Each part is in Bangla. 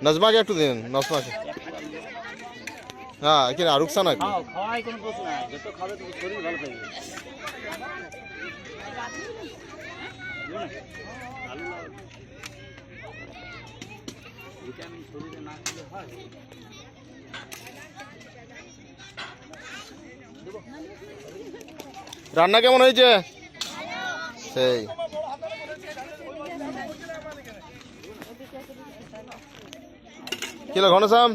নজমাকে একটু দিন, নজমাকে। হ্যাঁ এখানে আর রুকসানা কি খাওয়াই কোনো প্রশ্ন নাই, যত খাবে তত শরীর ভালো থাকবে। ভিটামিন শরীরে না খেলে হয়। রান্না কেমন হয়েছে? সেই কিলো ঘনশ্যাম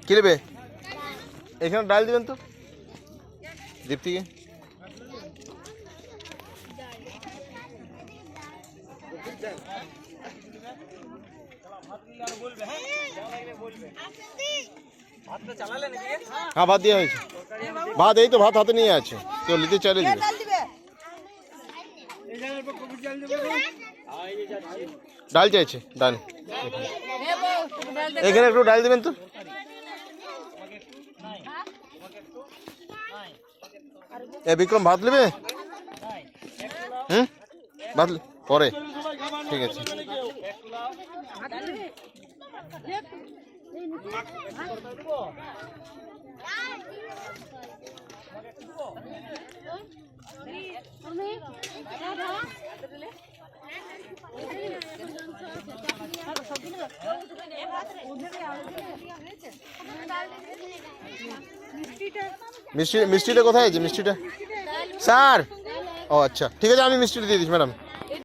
কি নেবে? এখানে ডাল দিবেন তো দীপ্তিকে। হ্যাঁ ভাত দেওয়া হয়েছে, ভাত এই তো, ভাত হাতে নিয়ে আছে, কেউ নিতে চাইলে দিবে। ডাল চাইছে, ডাল এখানে একটু ডাল দিবেন তো। এ বিক্রম ভাত নেবে? ভাত পরে, ঠিক আছে। মিষ্টিটা কোথায় আছে? মিষ্টিটা স্যার, ও আচ্ছা ঠিক আছে, আমি মিষ্টিটা দিয়ে দিচ্ছি ম্যাডাম।